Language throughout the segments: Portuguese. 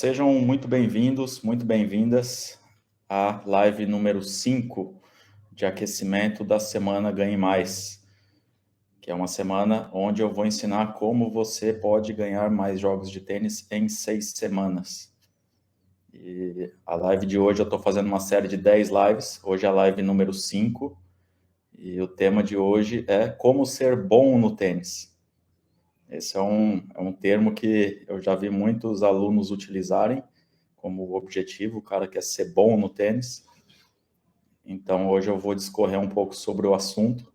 Sejam muito bem-vindos, muito bem-vindas à live número 5 de aquecimento da semana Ganhe Mais, que é uma semana onde eu vou ensinar como você pode ganhar mais jogos de tênis em 6 semanas. E a live de hoje eu estou fazendo uma série de 10 lives, hoje é a live número 5, e o tema de hoje é como ser bom no tênis. Esse é um termo que eu já vi muitos alunos utilizarem como objetivo, o cara quer ser bom no tênis. Então, hoje eu vou discorrer um pouco sobre o assunto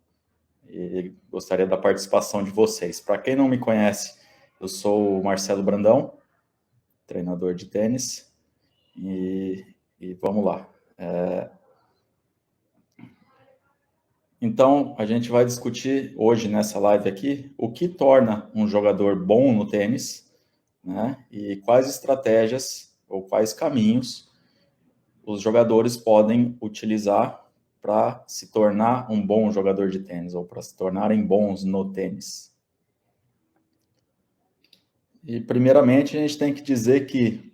e gostaria da participação de vocês. Para quem não me conhece, eu sou o Marcelo Brandão, treinador de tênis, e vamos lá. Então, a gente vai discutir hoje nessa live aqui o que torna um jogador bom no tênis, né? E quais estratégias ou quais caminhos os jogadores podem utilizar para se tornar um bom jogador de tênis ou para se tornarem bons no tênis. E, primeiramente, a gente tem que dizer que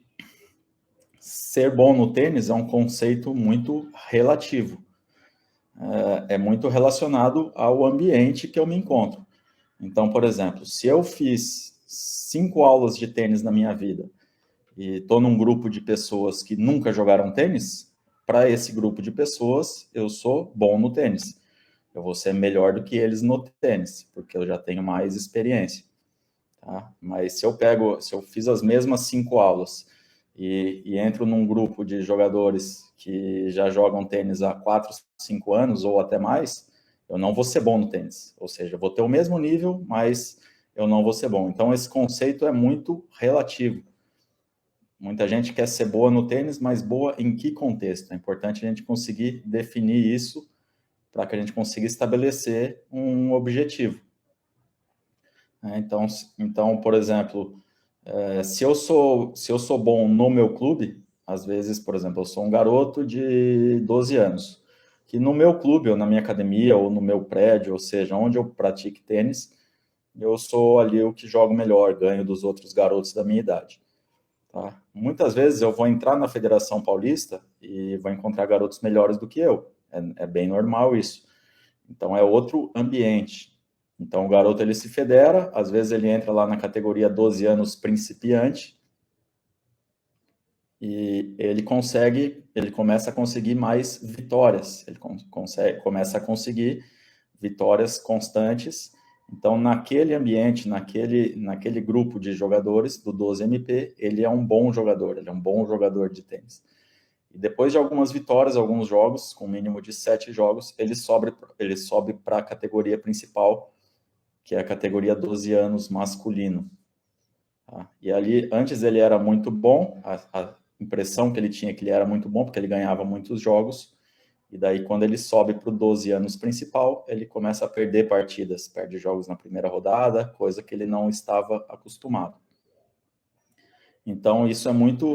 ser bom no tênis é um conceito muito relativo. É muito relacionado ao ambiente que eu me encontro. Então, por exemplo, se eu fiz 5 aulas de tênis na minha vida e estou num grupo de pessoas que nunca jogaram tênis, para esse grupo de pessoas, eu sou bom no tênis. Eu vou ser melhor do que eles no tênis, porque eu já tenho mais experiência. Tá? Mas se eu fiz as mesmas 5 aulas e entro num grupo de jogadores que já jogam tênis há 4, 5 anos ou até mais, eu não vou ser bom no tênis. Ou seja, eu vou ter o mesmo nível, mas eu não vou ser bom. Então, esse conceito é muito relativo. Muita gente quer ser boa no tênis, mas boa em que contexto? É importante a gente conseguir definir isso para que a gente consiga estabelecer um objetivo. Então, por exemplo, se eu sou bom no meu clube, às vezes, por exemplo, eu sou um garoto de 12 anos, que no meu clube, ou na minha academia, ou no meu prédio, ou seja, onde eu pratique tênis, eu sou ali o que jogo melhor, ganho dos outros garotos da minha idade. Tá? Muitas vezes eu vou entrar na Federação Paulista e vou encontrar garotos melhores do que eu. É bem normal isso. Então, é outro ambiente. Então, o garoto, ele se federa, às vezes ele entra lá na categoria 12 anos principiante e ele começa a conseguir mais vitórias, ele começa a conseguir vitórias constantes. Então, naquele ambiente, naquele grupo de jogadores do 12MP, ele é um bom jogador, ele é um bom jogador de tênis. E depois de algumas vitórias, alguns jogos, com um mínimo de 7 jogos, ele sobe para a categoria principal, que é a categoria 12 anos masculino. Tá? E ali, antes ele era muito bom, a impressão que ele tinha é que ele era muito bom, porque ele ganhava muitos jogos, e daí quando ele sobe para o 12 anos principal, ele começa a perder partidas, perde jogos na primeira rodada, coisa que ele não estava acostumado. Então, isso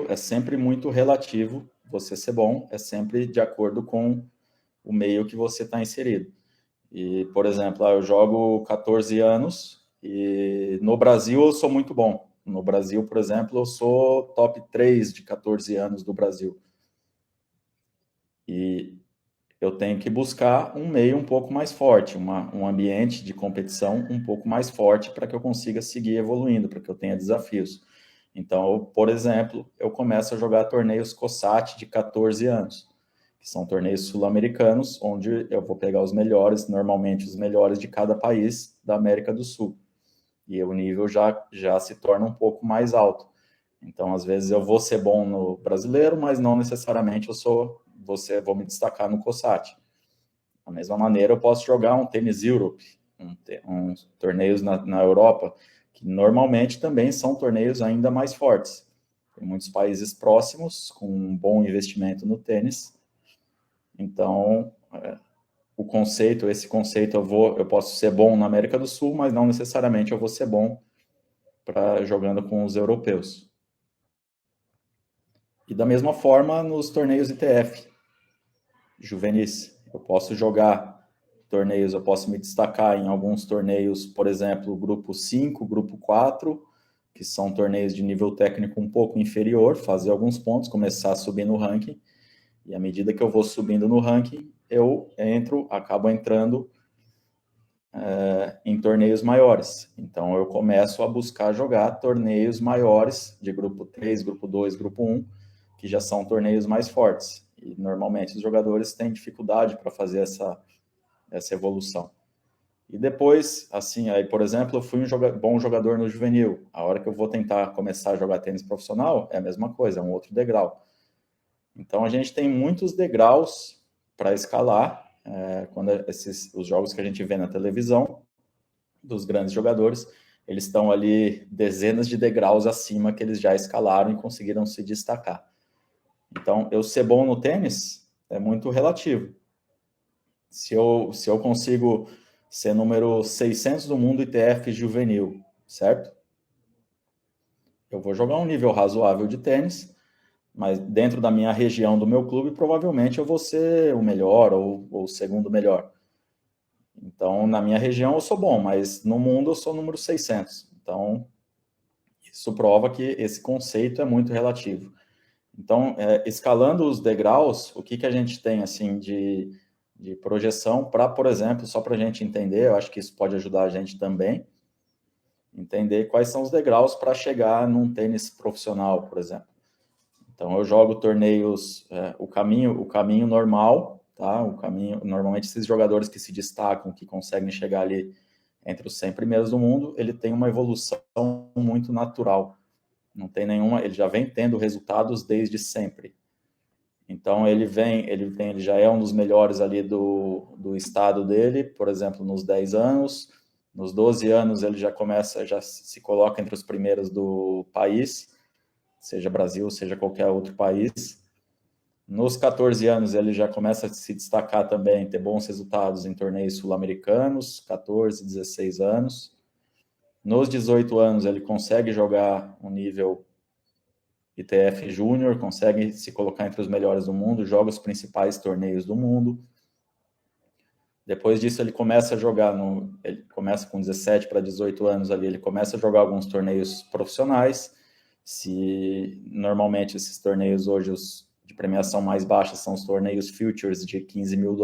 é sempre muito relativo. Você ser bom é sempre de acordo com o meio que você está inserido. E, por exemplo, eu jogo 14 anos e no Brasil eu sou muito bom. No Brasil, por exemplo, eu sou top 3 de 14 anos do Brasil. E eu tenho que buscar um meio um pouco mais forte, um ambiente de competição um pouco mais forte para que eu consiga seguir evoluindo, para que eu tenha desafios. Então, por exemplo, eu começo a jogar torneios COSAT de 14 anos, que são torneios sul-americanos, onde eu vou pegar os melhores, normalmente os melhores de cada país da América do Sul. E o nível já se torna um pouco mais alto. Então, às vezes, eu vou ser bom no brasileiro, mas não necessariamente vou me destacar no COSAT. Da mesma maneira, eu posso jogar um Tennis Europe, uns torneios na Europa, que normalmente também são torneios ainda mais fortes. Tem muitos países próximos com um bom investimento no tênis. Então, esse conceito, eu posso ser bom na América do Sul, mas não necessariamente eu vou ser bom jogando com os europeus. E da mesma forma nos torneios ITF, juvenis. Eu posso jogar torneios, eu posso me destacar em alguns torneios, por exemplo, grupo 5, grupo 4, que são torneios de nível técnico um pouco inferior, fazer alguns pontos, começar a subir no ranking, e à medida que eu vou subindo no ranking, eu acabo entrando em torneios maiores. Então, eu começo a buscar jogar torneios maiores, de grupo 3, grupo 2, grupo 1, que já são torneios mais fortes. E, normalmente, os jogadores têm dificuldade para fazer essa evolução. E depois, assim, aí, por exemplo, eu fui um bom jogador no juvenil. A hora que eu vou tentar começar a jogar tênis profissional, é a mesma coisa, é um outro degrau. Então, a gente tem muitos degraus para escalar, quando os jogos que a gente vê na televisão, dos grandes jogadores, eles estão ali dezenas de degraus acima que eles já escalaram e conseguiram se destacar. Então, eu ser bom no tênis é muito relativo. Se eu consigo ser número 600 do mundo ITF juvenil, certo? Eu vou jogar um nível razoável de tênis, mas dentro da minha região, do meu clube, provavelmente eu vou ser o melhor ou o segundo melhor. Então, na minha região eu sou bom, mas no mundo eu sou o número 600. Então, isso prova que esse conceito é muito relativo. Então, escalando os degraus, o que a gente tem assim de projeção para, por exemplo, só para a gente entender, eu acho que isso pode ajudar a gente também, entender quais são os degraus para chegar num tênis profissional, por exemplo. Então, eu jogo torneios, o caminho normal, tá? Normalmente esses jogadores que se destacam, que conseguem chegar ali entre os 100 primeiros do mundo, ele tem uma evolução muito natural. Não tem nenhuma, ele já vem tendo resultados desde sempre. Então ele já é um dos melhores ali do estado dele, por exemplo, nos 10 anos, nos 12 anos ele já se coloca entre os primeiros do país, seja Brasil, seja qualquer outro país. Nos 14 anos ele já começa a se destacar também, ter bons resultados em torneios sul-americanos, 14, 16 anos. Nos 18 anos ele consegue jogar um nível ITF Júnior, consegue se colocar entre os melhores do mundo, joga os principais torneios do mundo. Depois disso ele começa a jogar, ele começa com 17 para 18 anos ali, ele começa a jogar alguns torneios profissionais. Normalmente esses torneios hoje, os de premiação mais baixa, são os torneios futures de $15 mil.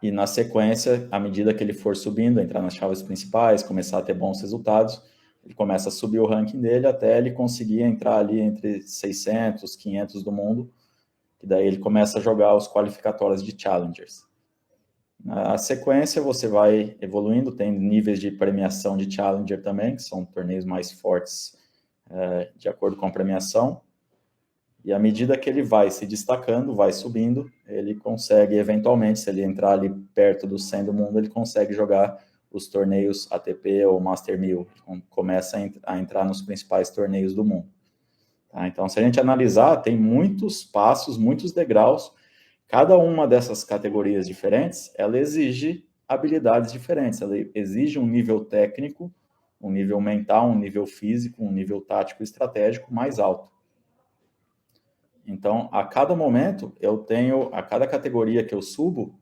E na sequência, à medida que ele for subindo, entrar nas chaves principais, começar a ter bons resultados, ele começa a subir o ranking dele até ele conseguir entrar ali entre 600, 500 do mundo, e daí ele começa a jogar os qualificatórios de Challengers. Na sequência, você vai evoluindo, tem níveis de premiação de Challenger também, que são torneios mais fortes de acordo com a premiação, e à medida que ele vai se destacando, vai subindo, ele consegue, eventualmente, se ele entrar ali perto do 100 do mundo, ele consegue jogar os torneios ATP ou Master 1000, começa a entrar nos principais torneios do mundo. Tá? Então, se a gente analisar, tem muitos passos, muitos degraus, cada uma dessas categorias diferentes, ela exige habilidades diferentes, ela exige um nível técnico, um nível mental, um nível físico, um nível tático e estratégico mais alto. Então, a cada momento, a cada categoria que eu subo,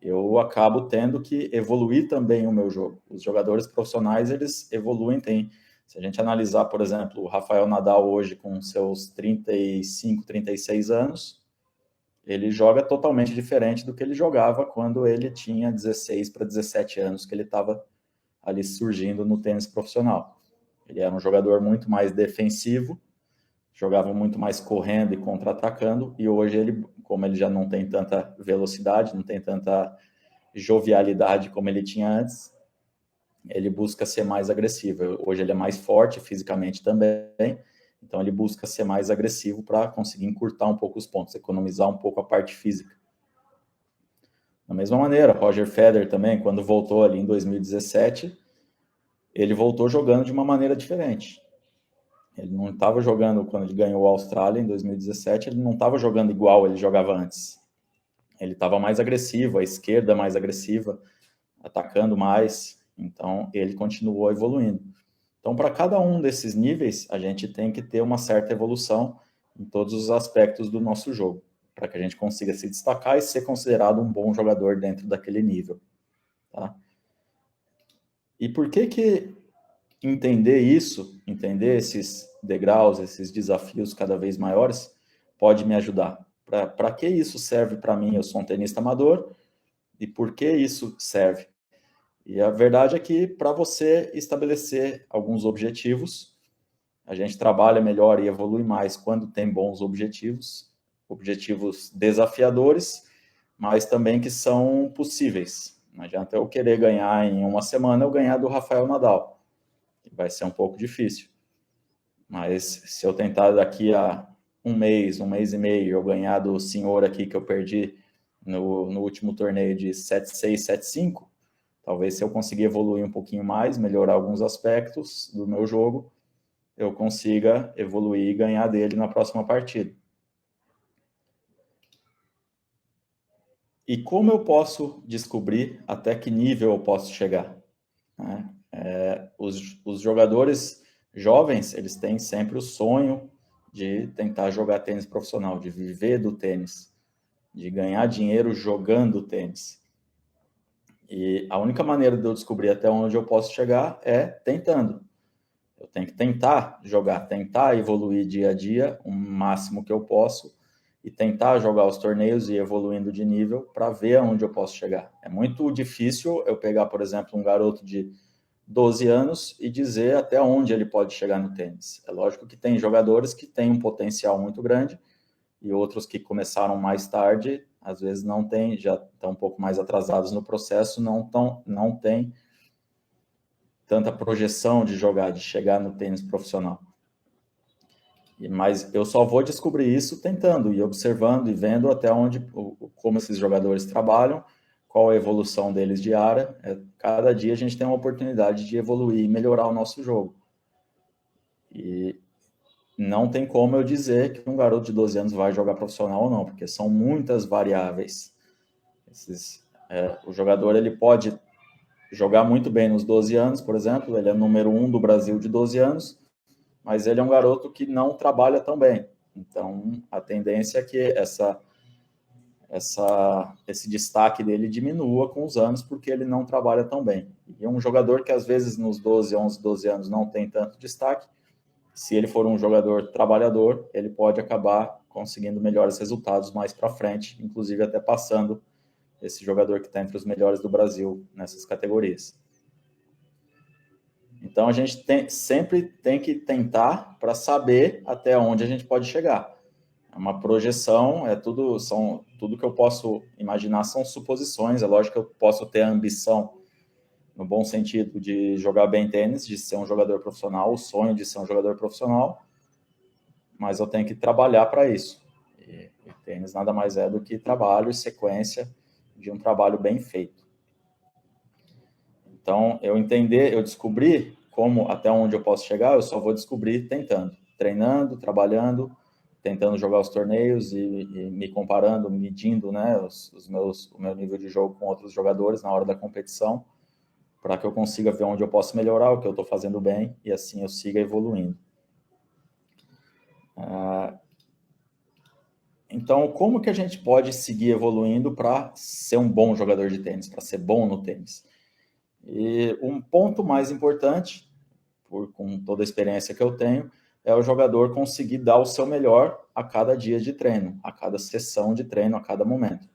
eu acabo tendo que evoluir também o meu jogo. Os jogadores profissionais, eles evoluem, se a gente analisar, por exemplo, o Rafael Nadal hoje com seus 35, 36 anos, ele joga totalmente diferente do que ele jogava quando ele tinha 16 para 17 anos, que ele estava ali surgindo no tênis profissional. Ele era um jogador muito mais defensivo, jogava muito mais correndo e contra-atacando, e hoje ele, como ele já não tem tanta velocidade, não tem tanta jovialidade como ele tinha antes, ele busca ser mais agressivo. Hoje ele é mais forte fisicamente também, então ele busca ser mais agressivo para conseguir encurtar um pouco os pontos, economizar um pouco a parte física. Da mesma maneira, Roger Federer também, quando voltou ali em 2017, ele voltou jogando de uma maneira diferente. Ele não estava jogando, quando ele ganhou a Austrália em 2017, ele não estava jogando igual ele jogava antes. Ele estava mais agressivo, a esquerda mais agressiva, atacando mais. Então, ele continuou evoluindo. Então, para cada um desses níveis, a gente tem que ter uma certa evolução em todos os aspectos do nosso jogo, para que a gente consiga se destacar e ser considerado um bom jogador dentro daquele nível. Tá? E por que entender isso, entender esses degraus, esses desafios cada vez maiores, pode me ajudar. Para que isso serve para mim? Eu sou um tenista amador, e por que isso serve? E a verdade é que para você estabelecer alguns objetivos, a gente trabalha melhor e evolui mais quando tem bons objetivos, objetivos desafiadores, mas também que são possíveis. Não adianta eu querer ganhar em uma semana, eu ganhar do Rafael Nadal. Vai ser um pouco difícil. Mas se eu tentar daqui a um mês e meio, eu ganhar do senhor aqui que eu perdi no último torneio de 7-6, 7-5, talvez se eu conseguir evoluir um pouquinho mais, melhorar alguns aspectos do meu jogo, eu consiga evoluir e ganhar dele na próxima partida. E como eu posso descobrir até que nível eu posso chegar? Né? Os jogadores jovens, eles têm sempre o sonho de tentar jogar tênis profissional, de viver do tênis, de ganhar dinheiro jogando tênis. E a única maneira de eu descobrir até onde eu posso chegar é tentando. Eu tenho que tentar jogar, tentar evoluir dia a dia, o máximo que eu posso, e tentar jogar os torneios e ir evoluindo de nível para ver aonde eu posso chegar. É muito difícil eu pegar, por exemplo, um garoto de 12 anos e dizer até onde ele pode chegar no tênis. É lógico que tem jogadores que têm um potencial muito grande e outros que começaram mais tarde, às vezes não têm, já estão um pouco mais atrasados no processo, não têm tanta projeção de jogar, de chegar no tênis profissional. Mas eu só vou descobrir isso tentando e observando e vendo até onde, como esses jogadores trabalham, qual a evolução deles diária. Cada dia a gente tem uma oportunidade de evoluir e melhorar o nosso jogo. E não tem como eu dizer que um garoto de 12 anos vai jogar profissional ou não, porque são muitas variáveis. O jogador ele pode jogar muito bem nos 12 anos, por exemplo, ele é número 1 do Brasil de 12 anos, mas ele é um garoto que não trabalha tão bem. Então, a tendência é que esse destaque dele diminua com os anos, porque ele não trabalha tão bem. E um jogador que, às vezes, nos 12, 11, 12 anos não tem tanto destaque, se ele for um jogador trabalhador, ele pode acabar conseguindo melhores resultados mais para frente, inclusive até passando esse jogador que está entre os melhores do Brasil nessas categorias. Então, a gente sempre tem que tentar para saber até onde a gente pode chegar. É uma projeção, tudo que eu posso imaginar são suposições. É lógico que eu posso ter a ambição, no bom sentido, de jogar bem tênis, de ser um jogador profissional, o sonho de ser um jogador profissional, mas eu tenho que trabalhar para isso. E tênis nada mais é do que trabalho e sequência de um trabalho bem feito. Então, eu descobrir até onde eu posso chegar, eu só vou descobrir tentando, treinando, trabalhando, tentando jogar os torneios e me comparando, medindo, né, o meu nível de jogo com outros jogadores na hora da competição, para que eu consiga ver onde eu posso melhorar, o que eu estou fazendo bem, e assim eu siga evoluindo. Então, como que a gente pode seguir evoluindo para ser um bom jogador de tênis, para ser bom no tênis? E um ponto mais importante, com toda a experiência que eu tenho, é o jogador conseguir dar o seu melhor a cada dia de treino, a cada sessão de treino, a cada momento.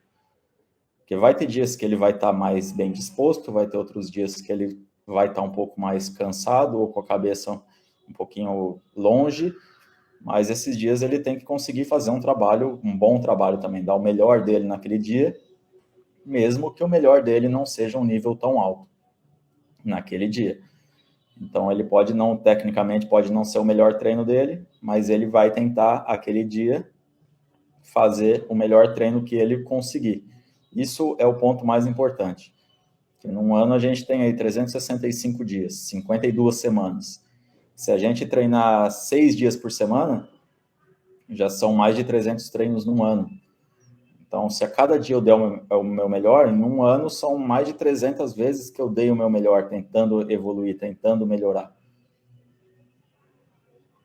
Porque vai ter dias que ele vai estar mais bem disposto, vai ter outros dias que ele vai estar um pouco mais cansado ou com a cabeça um pouquinho longe, mas esses dias ele tem que conseguir fazer um bom trabalho também, dar o melhor dele naquele dia, mesmo que o melhor dele não seja um nível tão alto naquele dia. Então, ele tecnicamente, pode não ser o melhor treino dele, mas ele vai tentar, aquele dia, fazer o melhor treino que ele conseguir. Isso é o ponto mais importante. Que num ano a gente tem aí 365 dias, 52 semanas. Se a gente treinar 6 dias por semana, já são mais de 300 treinos num ano. Então, se a cada dia eu der o meu melhor, em um ano são mais de 300 vezes que eu dei o meu melhor, tentando evoluir, tentando melhorar.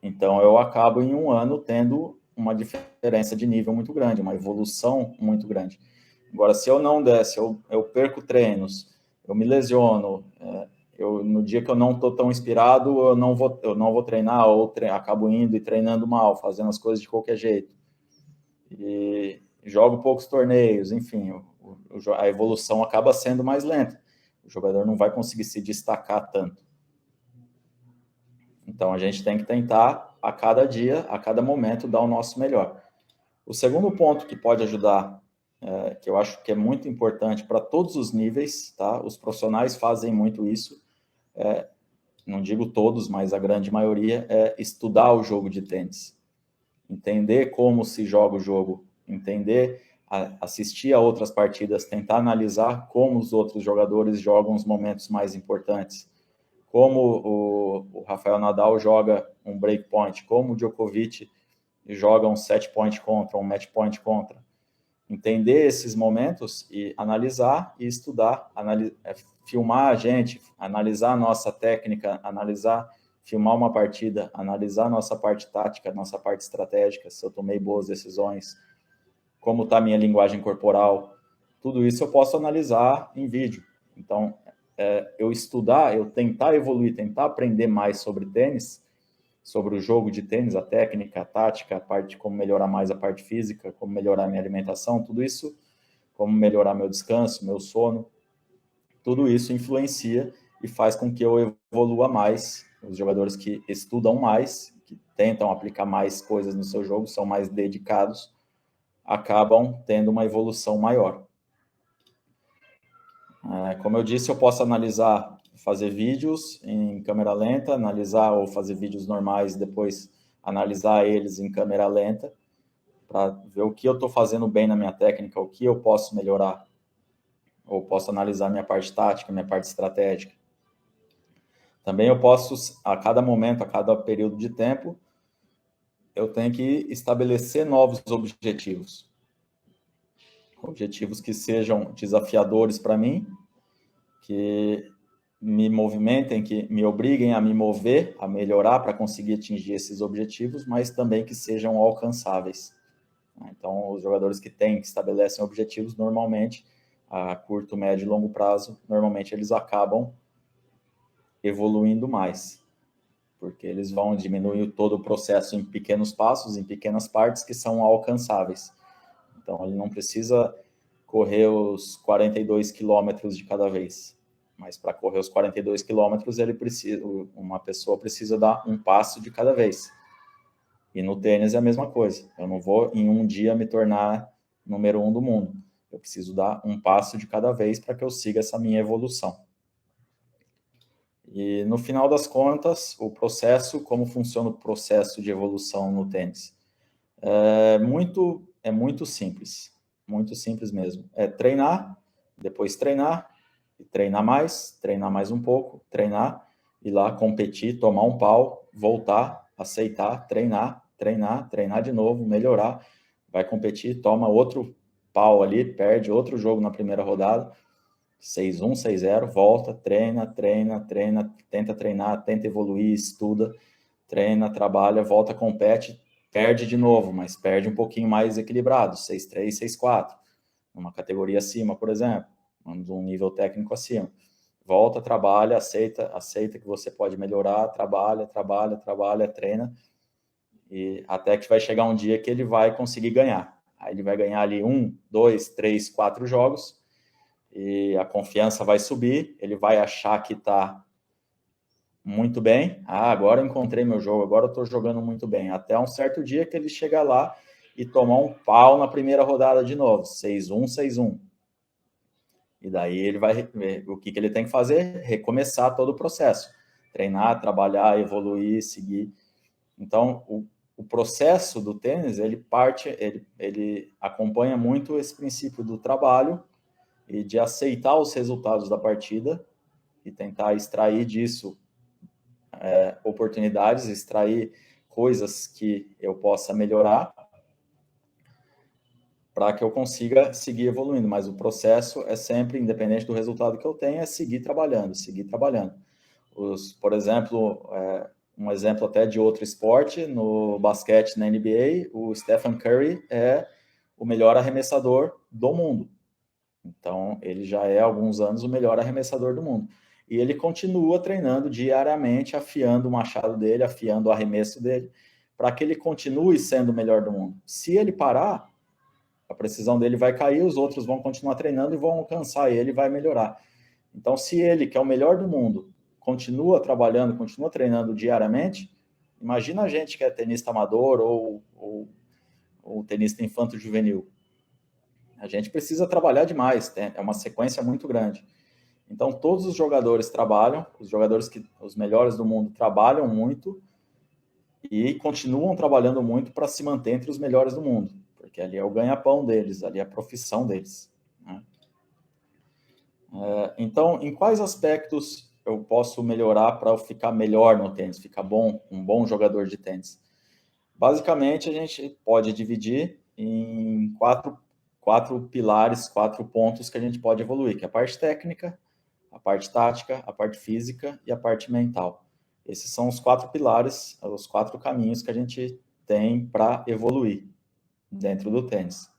Então, eu acabo em um ano tendo uma diferença de nível muito grande, uma evolução muito grande. Agora, se eu não der, se eu perco treinos, eu me lesiono, no dia que eu não estou tão inspirado, eu não vou treinar, ou acabo indo e treinando mal, fazendo as coisas de qualquer jeito. E jogo poucos torneios, enfim, a evolução acaba sendo mais lenta. O jogador não vai conseguir se destacar tanto. Então, a gente tem que tentar, a cada dia, a cada momento, dar o nosso melhor. O segundo ponto que pode ajudar, que eu acho que é muito importante para todos os níveis, tá? Os profissionais fazem muito isso, não digo todos, mas a grande maioria, é estudar o jogo de tênis. Entender como se joga o jogo, entender, assistir a outras partidas, tentar analisar como os outros jogadores jogam os momentos mais importantes, como o Rafael Nadal joga um breakpoint, como o Djokovic joga um set point contra, um match point contra. Entender esses momentos e analisar e estudar, filmar a gente, analisar a nossa técnica, filmar uma partida, analisar a nossa parte tática, nossa parte estratégica, se eu tomei boas decisões, como está a minha linguagem corporal, tudo isso eu posso analisar em vídeo. Então, eu estudar, eu tentar evoluir, tentar aprender mais sobre tênis, sobre o jogo de tênis, a técnica, a tática, a parte de como melhorar mais a parte física, como melhorar a minha alimentação, tudo isso, como melhorar meu descanso, meu sono, tudo isso influencia e faz com que eu evolua mais. Os jogadores que estudam mais, que tentam aplicar mais coisas no seu jogo, são mais dedicados, acabam tendo uma evolução maior. Como eu disse, eu posso analisar, fazer vídeos em câmera lenta, analisar ou fazer vídeos normais, depois analisar eles em câmera lenta, para ver o que eu estou fazendo bem na minha técnica, o que eu posso melhorar. Ou posso analisar minha parte tática, minha parte estratégica. Também eu posso, a cada momento, a cada período de tempo, eu tenho que estabelecer novos objetivos. Objetivos que sejam desafiadores para mim, que me movimentem, que me obriguem a me mover, a melhorar para conseguir atingir esses objetivos, mas também que sejam alcançáveis. Então, os jogadores que estabelecem objetivos, normalmente, a curto, médio e longo prazo, normalmente eles acabam evoluindo mais, porque eles vão diminuir todo o processo em pequenos passos, em pequenas partes que são alcançáveis. Então, ele não precisa correr os 42 quilômetros de cada vez, mas para correr os 42 quilômetros, uma pessoa precisa dar um passo de cada vez. E no tênis é a mesma coisa. Eu não vou, em um dia, me tornar número 1 do mundo. Eu preciso dar um passo de cada vez para que eu siga essa minha evolução. E no final das contas, como funciona o processo de evolução no tênis? É muito simples mesmo. É treinar, depois treinar mais um pouco, treinar, ir lá competir, tomar um pau, voltar, aceitar, treinar de novo, melhorar, vai competir, toma outro pau ali, perde outro jogo na primeira rodada, 6-1, 6-0, volta, treina, tenta treinar, tenta evoluir, estuda, treina, trabalha, volta, compete, perde de novo, mas perde um pouquinho mais equilibrado, 6-3, 6-4, numa categoria acima, por exemplo, um nível técnico acima. Volta, trabalha, aceita que você pode melhorar, trabalha, treina, e até que vai chegar um dia que ele vai conseguir ganhar. Aí ele vai ganhar ali 1, 2, 3, 4 jogos, e a confiança vai subir, ele vai achar que está muito bem. Agora eu encontrei meu jogo, agora eu estou jogando muito bem. Até um certo dia que ele chega lá e tomar um pau na primeira rodada de novo, 6-1, 6-1. E daí ele vai ver o que ele tem que fazer, recomeçar todo o processo. Treinar, trabalhar, evoluir, seguir. Então, o processo do tênis, ele acompanha muito esse princípio do trabalho e de aceitar os resultados da partida e tentar extrair disso oportunidades, extrair coisas que eu possa melhorar para que eu consiga seguir evoluindo. Mas o processo é sempre, independente do resultado que eu tenha, é seguir trabalhando. Por exemplo, um exemplo até de outro esporte, no basquete, na NBA, o Stephen Curry é o melhor arremessador do mundo. Então, ele já é há alguns anos o melhor arremessador do mundo. e ele continua treinando diariamente, afiando o machado dele, afiando o arremesso dele, para que ele continue sendo o melhor do mundo. Se ele parar, a precisão dele vai cair, os outros vão continuar treinando e vão alcançar ele e vai melhorar. Então, se ele, que é o melhor do mundo, continua trabalhando, continua treinando diariamente, imagina a gente que é tenista amador ou tenista infanto-juvenil. A gente precisa trabalhar demais, é uma sequência muito grande. Então, todos os jogadores trabalham, os melhores do mundo trabalham muito e continuam trabalhando muito para se manter entre os melhores do mundo, porque ali é o ganha-pão deles, ali é a profissão deles, né? Então, em quais aspectos eu posso melhorar para eu ficar melhor no tênis, ficar um bom jogador de tênis? Basicamente, a gente pode dividir em quatro pilares, 4 pontos que a gente pode evoluir, que é a parte técnica, a parte tática, a parte física e a parte mental. Esses são os 4 pilares, os 4 caminhos que a gente tem para evoluir dentro do tênis.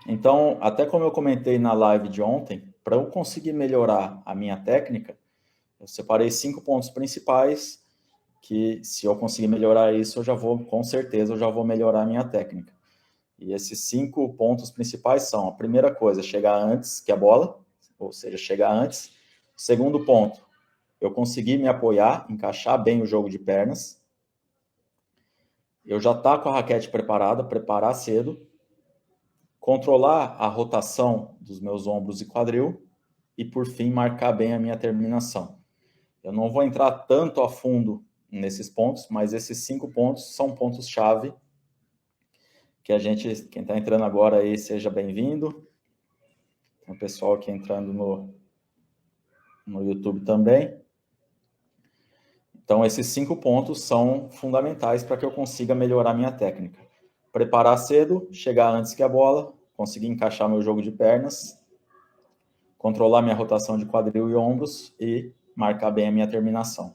Então, até como eu comentei na live de ontem, para eu conseguir melhorar a minha técnica, eu separei 5 pontos principais que, se eu conseguir melhorar isso, com certeza, eu já vou melhorar a minha técnica. E esses 5 pontos principais são: a primeira coisa, chegar antes que a bola, ou seja, chegar antes. Segundo ponto, eu conseguir me apoiar, encaixar bem o jogo de pernas. Eu já estar com a raquete preparada, preparar cedo. Controlar a rotação dos meus ombros e quadril. E, por fim, marcar bem a minha terminação. Eu não vou entrar tanto a fundo nesses pontos, mas esses 5 pontos são pontos-chave que quem está entrando agora aí, seja bem-vindo. Tem o pessoal aqui entrando no YouTube também. Então, esses 5 pontos são fundamentais para que eu consiga melhorar minha técnica. Preparar cedo, chegar antes que a bola, conseguir encaixar meu jogo de pernas, controlar minha rotação de quadril e ombros e marcar bem a minha terminação.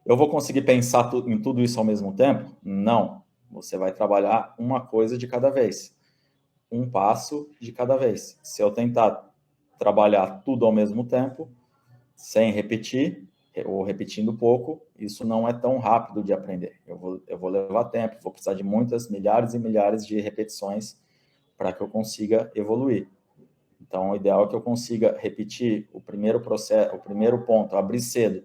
Eu vou conseguir pensar em tudo isso ao mesmo tempo? Não. Você vai trabalhar uma coisa de cada vez. Um passo de cada vez. Se eu tentar trabalhar tudo ao mesmo tempo, sem repetir, ou repetindo pouco, isso não é tão rápido de aprender. Eu vou levar tempo, vou precisar de muitas, milhares e milhares de repetições para que eu consiga evoluir. Então, o ideal é que eu consiga repetir o primeiro ponto, abrir cedo.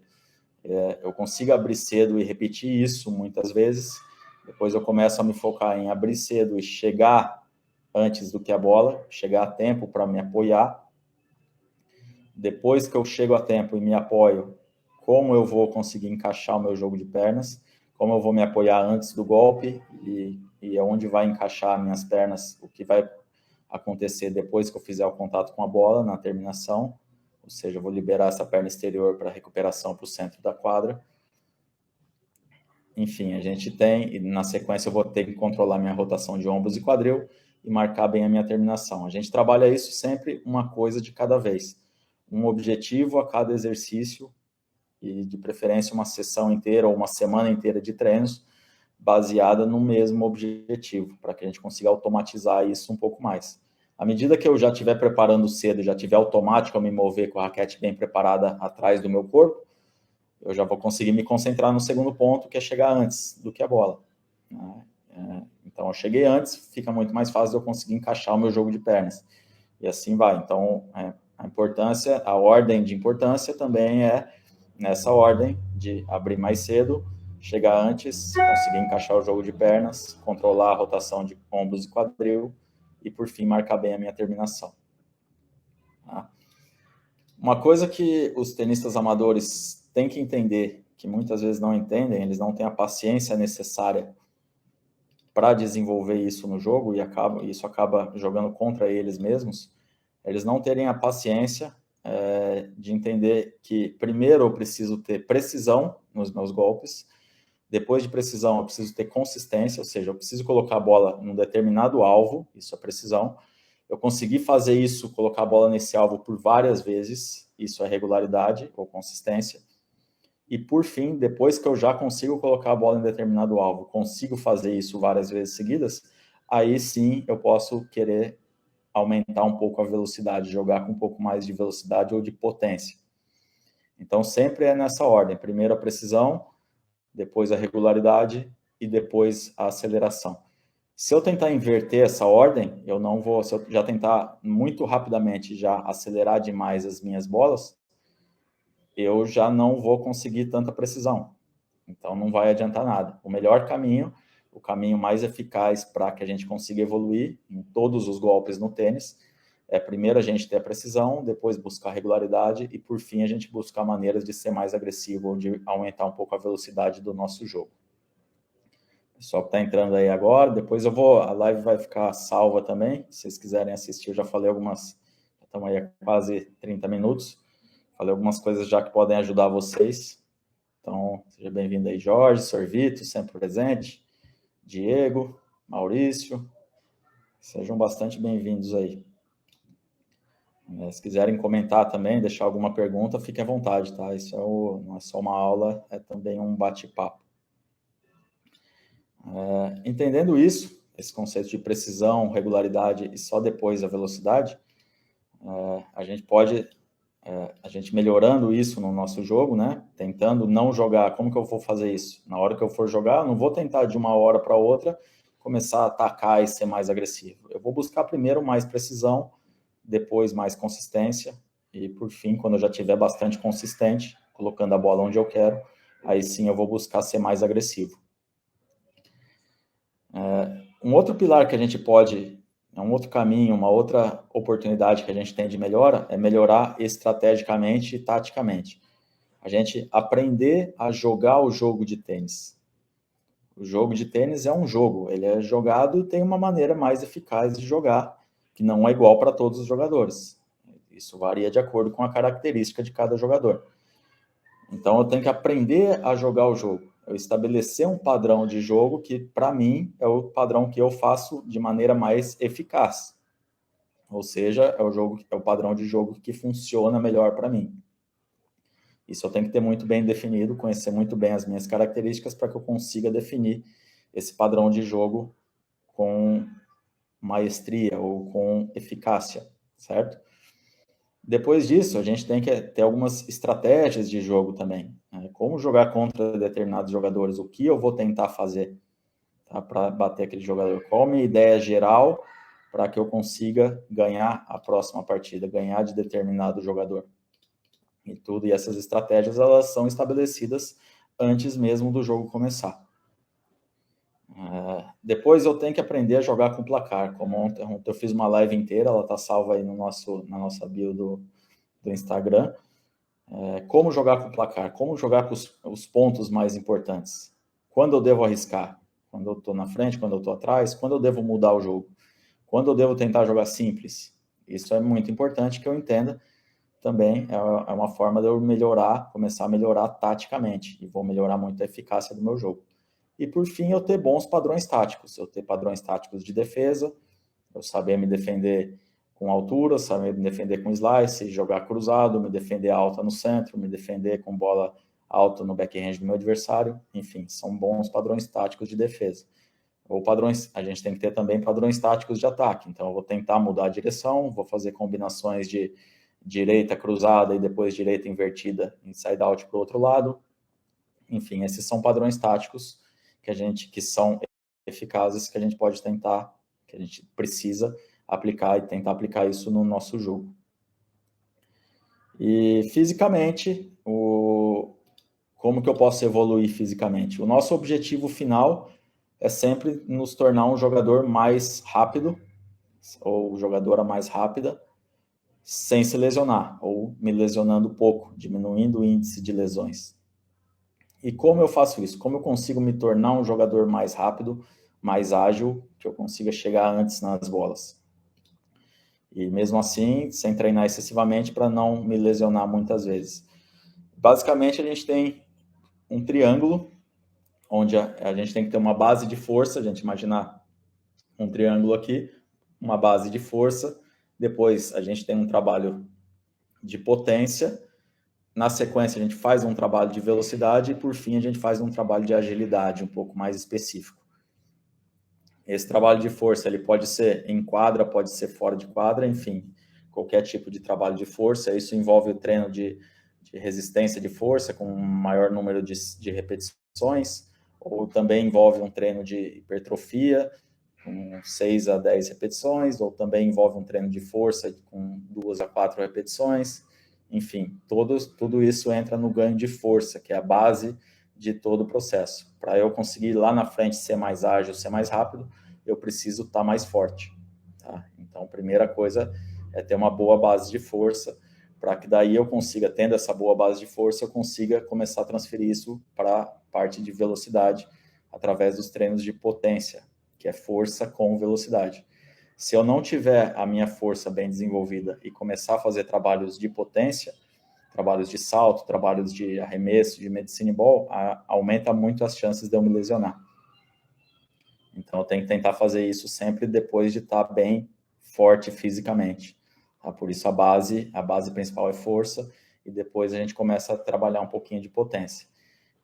Eu consiga abrir cedo e repetir isso muitas vezes. Depois eu começo a me focar em abrir cedo e chegar antes do que a bola, chegar a tempo para me apoiar. Depois que eu chego a tempo e me apoio, como eu vou conseguir encaixar o meu jogo de pernas, como eu vou me apoiar antes do golpe e onde vai encaixar minhas pernas, o que vai acontecer depois que eu fizer o contato com a bola na terminação, ou seja, eu vou liberar essa perna exterior para recuperação para o centro da quadra. Enfim, a gente tem, e na sequência eu vou ter que controlar minha rotação de ombros e quadril e marcar bem a minha terminação. A gente trabalha isso sempre uma coisa de cada vez. Um objetivo a cada exercício e, de preferência, uma sessão inteira ou uma semana inteira de treinos baseada no mesmo objetivo, para que a gente consiga automatizar isso um pouco mais. À medida que eu já estiver preparando cedo, já estiver automático a me mover com a raquete bem preparada atrás do meu corpo, eu já vou conseguir me concentrar no segundo ponto, que é chegar antes do que a bola. Então, eu cheguei antes, fica muito mais fácil de eu conseguir encaixar o meu jogo de pernas. E assim vai. Então, a ordem de importância também é nessa ordem de abrir mais cedo, chegar antes, conseguir encaixar o jogo de pernas, controlar a rotação de ombros e quadril e, por fim, marcar bem a minha terminação. Tá? Uma coisa que os tenistas amadores têm que entender, que muitas vezes não entendem, eles não têm a paciência necessária para desenvolver isso no jogo e isso acaba jogando contra eles mesmos, eles não terem a paciência de entender que primeiro eu preciso ter precisão nos meus golpes, depois de precisão eu preciso ter consistência, ou seja, eu preciso colocar a bola num determinado alvo, isso é precisão. Eu consegui fazer isso, colocar a bola nesse alvo por várias vezes, isso é regularidade ou consistência. E, por fim, depois que eu já consigo colocar a bola em determinado alvo, consigo fazer isso várias vezes seguidas, aí sim eu posso querer aumentar um pouco a velocidade, jogar com um pouco mais de velocidade ou de potência. Então, sempre é nessa ordem. Primeiro a precisão, depois a regularidade e depois a aceleração. Se eu tentar inverter essa ordem, eu não vou... Se eu já tentar muito rapidamente já acelerar demais as minhas bolas, eu já não vou conseguir tanta precisão. Então, não vai adiantar nada. O melhor caminho, o caminho mais eficaz para que a gente consiga evoluir em todos os golpes no tênis, é primeiro a gente ter a precisão, depois buscar regularidade e, por fim, a gente buscar maneiras de ser mais agressivo ou de aumentar um pouco a velocidade do nosso jogo. Pessoal que está entrando aí agora, depois a live vai ficar salva também, se vocês quiserem assistir, eu já falei algumas, já estamos aí há quase 30 minutos, falei algumas coisas já que podem ajudar vocês. Então, seja bem-vindo aí, Jorge, Sorvito, sempre presente, Diego, Maurício, sejam bastante bem-vindos aí. Se quiserem comentar também, deixar alguma pergunta, fique à vontade, tá? Isso não é só uma aula, é também um bate-papo. Entendendo isso, esse conceito de precisão, regularidade e só depois a velocidade, a gente melhorando isso no nosso jogo, né? Tentando não jogar, como que eu vou fazer isso? Na hora que eu for jogar, eu não vou tentar de uma hora para outra começar a atacar e ser mais agressivo. Eu vou buscar primeiro mais precisão, depois mais consistência e, por fim, quando eu já tiver bastante consistente, colocando a bola onde eu quero, aí sim eu vou buscar ser mais agressivo. Um outro pilar que a gente pode, um outro caminho, uma outra oportunidade que a gente tem de melhora é melhorar estrategicamente e taticamente. A gente aprender a jogar o jogo de tênis. O jogo de tênis é um jogo, ele é jogado e tem uma maneira mais eficaz de jogar, que não é igual para todos os jogadores. Isso varia de acordo com a característica de cada jogador. Então, eu tenho que aprender a jogar o jogo. Eu estabelecer um padrão de jogo que, para mim, é o padrão que eu faço de maneira mais eficaz. Ou seja, é o padrão de jogo que funciona melhor para mim. Isso eu tenho que ter muito bem definido, conhecer muito bem as minhas características para que eu consiga definir esse padrão de jogo com maestria ou com eficácia, certo? Depois disso, a gente tem que ter algumas estratégias de jogo também. Né? Como jogar contra determinados jogadores, o que eu vou tentar fazer, tá? Para bater aquele jogador. Qual a minha ideia geral para que eu consiga ganhar a próxima partida, ganhar de determinado jogador. E essas estratégias, elas são estabelecidas antes mesmo do jogo começar. Depois eu tenho que aprender a jogar com placar. Como ontem eu fiz uma live inteira, ela está salva aí na nossa bio do Instagram. Como jogar com placar, como jogar com os pontos mais importantes. Quando eu devo arriscar? Quando eu estou na frente, quando eu estou atrás? Quando eu devo mudar o jogo? Quando eu devo tentar jogar simples? Isso é muito importante que eu entenda. Também é uma forma de eu começar a melhorar taticamente. E vou melhorar muito a eficácia do meu jogo. E, por fim, eu ter bons padrões táticos. Eu ter padrões táticos de defesa, eu saber me defender com altura, saber me defender com slice, jogar cruzado, me defender alta no centro, me defender com bola alta no backhand do meu adversário. Enfim, são bons padrões táticos de defesa. Ou padrões, a gente tem que ter também padrões táticos de ataque. Então, eu vou tentar mudar a direção, vou fazer combinações de direita cruzada e depois direita invertida, inside out para o outro lado. Enfim, esses são padrões táticos que são eficazes, que a gente pode tentar, que a gente precisa aplicar e tentar aplicar isso no nosso jogo. E fisicamente, como que eu posso evoluir fisicamente? O nosso objetivo final é sempre nos tornar um jogador mais rápido, ou jogadora mais rápida, sem se lesionar, ou me lesionando pouco, diminuindo o índice de lesões. E como eu faço isso? Como eu consigo me tornar um jogador mais rápido, mais ágil, que eu consiga chegar antes nas bolas? E mesmo assim, sem treinar excessivamente para não me lesionar muitas vezes. Basicamente, a gente tem um triângulo, onde a gente tem que ter uma base de força, a gente imaginar um triângulo aqui, uma base de força, depois a gente tem um trabalho de potência, na sequência a gente faz um trabalho de velocidade e por fim a gente faz um trabalho de agilidade um pouco mais específico. Esse trabalho de força ele pode ser em quadra, pode ser fora de quadra, enfim, qualquer tipo de trabalho de força. Isso envolve o treino de resistência de força com um maior número de repetições, ou também envolve um treino de hipertrofia, com 6 a 10 repetições, ou também envolve um treino de força com 2 a 4 repetições. Enfim, tudo isso entra no ganho de força, que é a base de todo o processo. Para eu conseguir lá na frente ser mais ágil, ser mais rápido, eu preciso estar mais forte. Tá? Então, a primeira coisa é ter uma boa base de força, para que daí eu consiga, tendo essa boa base de força, eu consiga começar a transferir isso para a parte de velocidade, através dos treinos de potência, que é força com velocidade. Se eu não tiver a minha força bem desenvolvida e começar a fazer trabalhos de potência, trabalhos de salto, trabalhos de arremesso, de medicine ball, aumenta muito as chances de eu me lesionar. Então, eu tenho que tentar fazer isso sempre depois de estar bem forte fisicamente. Tá? Por isso, a base principal é força, e depois a gente começa a trabalhar um pouquinho de potência.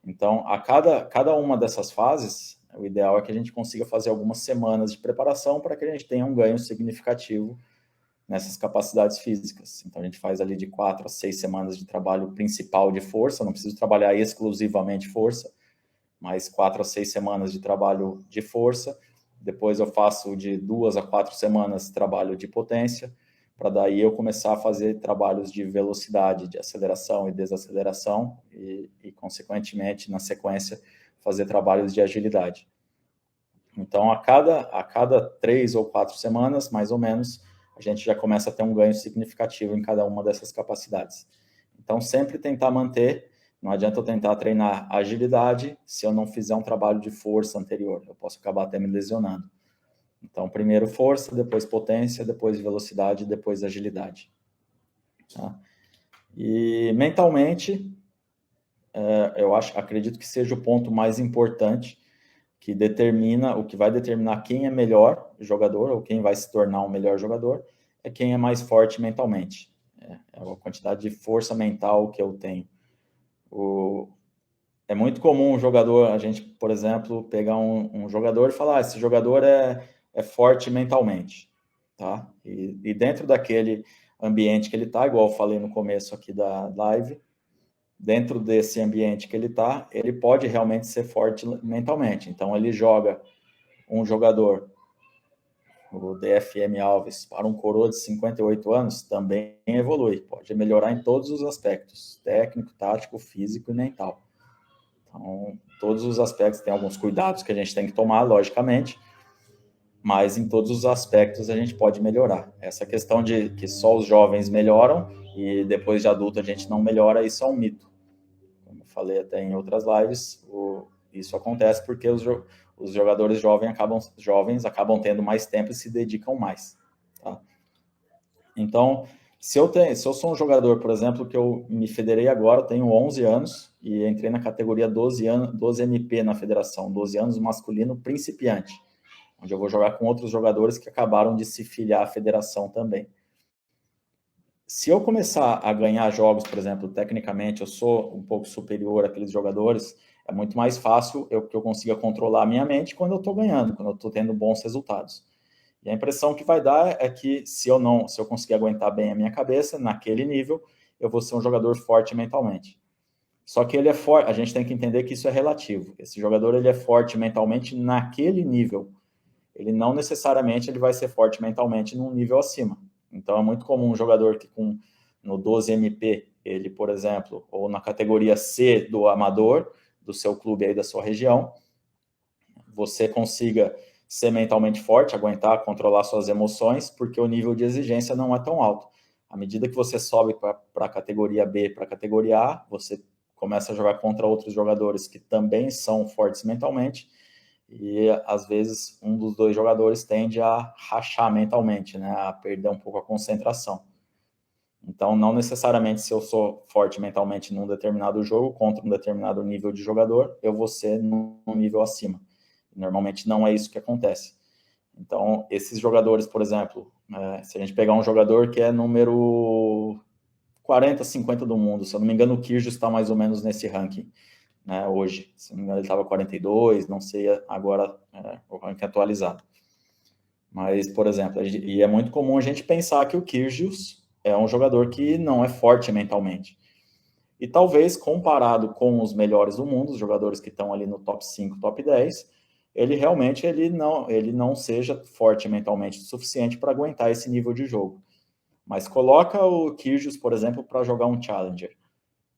Então, a cada uma dessas fases, o ideal é que a gente consiga fazer algumas semanas de preparação para que a gente tenha um ganho significativo nessas capacidades físicas. Então, a gente faz ali de 4 a 6 semanas de trabalho principal de força, não preciso trabalhar exclusivamente força, mas 4 a 6 semanas de trabalho de força. Depois eu faço de 2 a 4 semanas de trabalho de potência, para daí eu começar a fazer trabalhos de velocidade, de aceleração e desaceleração, e consequentemente, na sequência, fazer trabalhos de agilidade. Então, a cada 3 ou 4 semanas, mais ou menos, a gente já começa a ter um ganho significativo em cada uma dessas capacidades. Então, sempre tentar manter, não adianta eu tentar treinar agilidade se eu não fizer um trabalho de força anterior, eu posso acabar até me lesionando. Então, primeiro força, depois potência, depois velocidade, depois agilidade. Tá? E mentalmente, acredito que seja o ponto mais importante, que determina, o que vai determinar quem é melhor jogador, ou quem vai se tornar um melhor jogador, é quem é mais forte mentalmente. É a quantidade de força mental que eu tenho. É muito comum um jogador, a gente, por exemplo, pegar um jogador e falar, esse jogador é forte mentalmente, tá? E dentro daquele ambiente que ele está, igual eu falei no começo aqui da live, dentro desse ambiente que ele está, ele pode realmente ser forte mentalmente. Então, ele joga um jogador, o DFM Alves, para um coroa de 58 anos, também evolui, pode melhorar em todos os aspectos, técnico, tático, físico e mental. Então, todos os aspectos, tem alguns cuidados que a gente tem que tomar, logicamente, mas em todos os aspectos a gente pode melhorar. Essa questão de que só os jovens melhoram e depois de adulto a gente não melhora, isso é um mito. Como eu falei até em outras lives, isso acontece porque os jogadores jovens acabam tendo mais tempo e se dedicam mais. Tá? Então, se eu sou um jogador, por exemplo, que eu me federei agora, tenho 11 anos e entrei na categoria 12 MP na federação, 12 anos masculino principiante, onde eu vou jogar com outros jogadores que acabaram de se filiar à federação também. Se eu começar a ganhar jogos, por exemplo, tecnicamente eu sou um pouco superior àqueles jogadores, é muito mais fácil que eu consiga controlar a minha mente quando eu estou ganhando, quando eu estou tendo bons resultados. E a impressão que vai dar é que se eu conseguir aguentar bem a minha cabeça, naquele nível, eu vou ser um jogador forte mentalmente. Só que ele é forte, a gente tem que entender que isso é relativo. Esse jogador ele é forte mentalmente naquele nível. Ele não necessariamente ele vai ser forte mentalmente num nível acima. Então é muito comum um jogador que no 12 MP, ele, por exemplo, ou na categoria C do amador, do seu clube aí da sua região, você consiga ser mentalmente forte, aguentar, controlar suas emoções, porque o nível de exigência não é tão alto. À medida que você sobe para a categoria B, para a categoria A, você começa a jogar contra outros jogadores que também são fortes mentalmente, e às vezes um dos dois jogadores tende a rachar mentalmente, né, a perder um pouco a concentração. Então, não necessariamente se eu sou forte mentalmente num determinado jogo, contra um determinado nível de jogador, eu vou ser num nível acima. Normalmente não é isso que acontece. Então, esses jogadores, por exemplo, se a gente pegar um jogador que é número 40, 50 do mundo, se eu não me engano, o Kyrgios está mais ou menos nesse ranking, né, hoje. Se não me engano, ele estava 42, não sei agora o ranking atualizado. Mas, por exemplo, e é muito comum a gente pensar que o Kyrgios é um jogador que não é forte mentalmente. E talvez, comparado com os melhores do mundo, os jogadores que estão ali no top 5, top 10, ele realmente ele não seja forte mentalmente o suficiente para aguentar esse nível de jogo. Mas coloca o Kyrgios, por exemplo, para jogar um Challenger.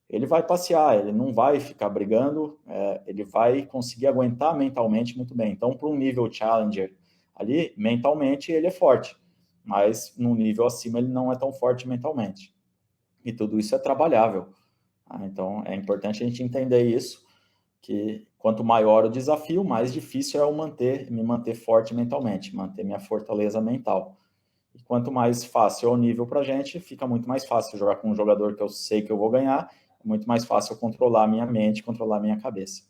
Ele vai passear, ele não vai ficar brigando, ele vai conseguir aguentar mentalmente muito bem. Então, para um nível Challenger ali, mentalmente ele é forte, mas no nível acima ele não é tão forte mentalmente. E tudo isso é trabalhável. Então, é importante a gente entender isso, que quanto maior o desafio, mais difícil é eu me manter forte mentalmente, manter minha fortaleza mental. E quanto mais fácil é o nível para a gente, fica muito mais fácil jogar com um jogador que eu sei que eu vou ganhar, é muito mais fácil controlar a minha mente, controlar a minha cabeça.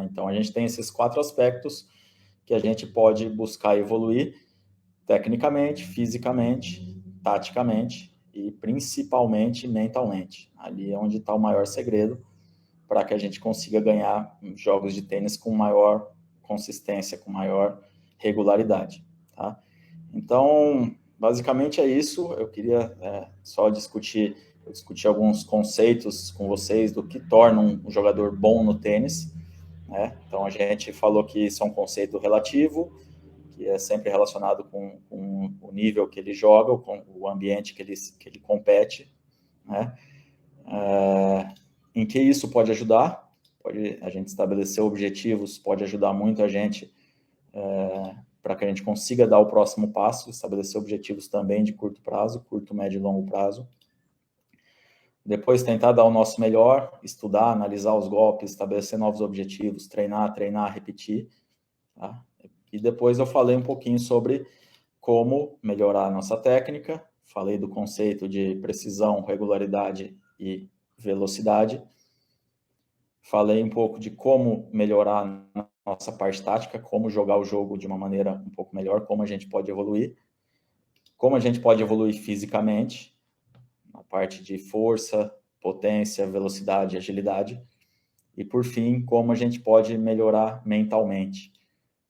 Então, a gente tem esses 4 aspectos que a gente pode buscar evoluir tecnicamente, fisicamente, taticamente e principalmente mentalmente. Ali é onde está o maior segredo para que a gente consiga ganhar jogos de tênis com maior consistência, com maior regularidade. Tá? Então, basicamente é isso. Eu queria só discutir alguns conceitos com vocês do que torna um jogador bom no tênis. Né? Então, a gente falou que isso é um conceito relativo, que é sempre relacionado com o nível que ele joga, com o ambiente que ele compete. Né? Em que isso pode ajudar? A gente estabelecer objetivos pode ajudar muito a gente para que a gente consiga dar o próximo passo, estabelecer objetivos também de curto prazo, curto, médio e longo prazo. Depois tentar dar o nosso melhor, estudar, analisar os golpes, estabelecer novos objetivos, treinar, repetir. Tá? E depois eu falei um pouquinho sobre como melhorar a nossa técnica, falei do conceito de precisão, regularidade e velocidade. Falei um pouco de como melhorar a nossa parte tática, como jogar o jogo de uma maneira um pouco melhor, como a gente pode evoluir. Como a gente pode evoluir fisicamente, na parte de força, potência, velocidade, agilidade. E, por fim, como a gente pode melhorar mentalmente.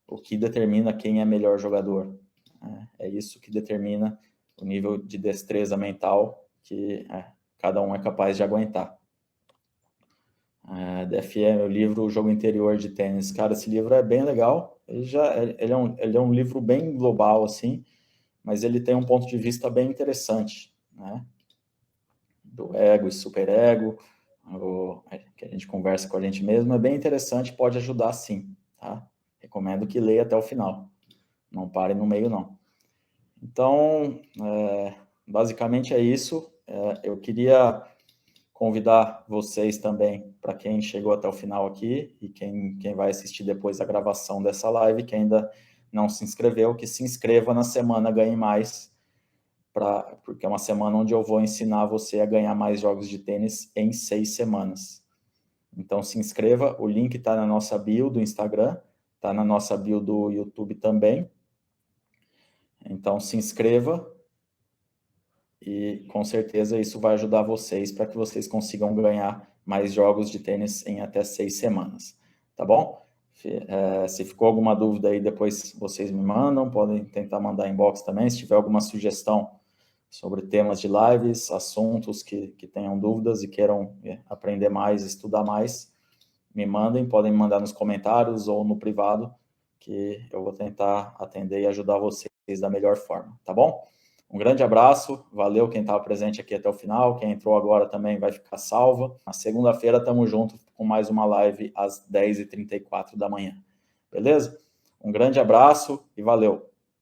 O que determina quem é melhor jogador. É isso que determina o nível de destreza mental que cada um é capaz de aguentar. DFE, meu livro, O Jogo Interior de Tênis. Cara, esse livro é bem legal. Ele é um livro bem global, assim, mas ele tem um ponto de vista bem interessante, né? Do ego e superego, que a gente conversa com a gente mesmo, é bem interessante, pode ajudar sim, tá? Recomendo que leia até o final. Não pare no meio, não. Então, basicamente é isso. Eu queria convidar vocês também, para quem chegou até o final aqui e quem vai assistir depois a gravação dessa live, que ainda não se inscreveu, que se inscreva na semana Ganhe Mais, porque é uma semana onde eu vou ensinar você a ganhar mais jogos de tênis em 6 semanas. Então se inscreva, o link está na nossa bio do Instagram, está na nossa bio do YouTube também. Então se inscreva e com certeza isso vai ajudar vocês para que vocês consigam ganhar mais jogos de tênis em até 6 semanas, tá bom? Se ficou alguma dúvida aí, depois vocês me mandam, podem tentar mandar inbox também, se tiver alguma sugestão sobre temas de lives, assuntos que tenham dúvidas e queiram aprender mais, estudar mais, me mandem, podem me mandar nos comentários ou no privado, que eu vou tentar atender e ajudar vocês da melhor forma, tá bom? Um grande abraço, valeu quem estava presente aqui até o final, quem entrou agora também vai ficar salvo. Na segunda-feira estamos juntos com mais uma live às 10h34 da manhã, beleza? Um grande abraço e valeu!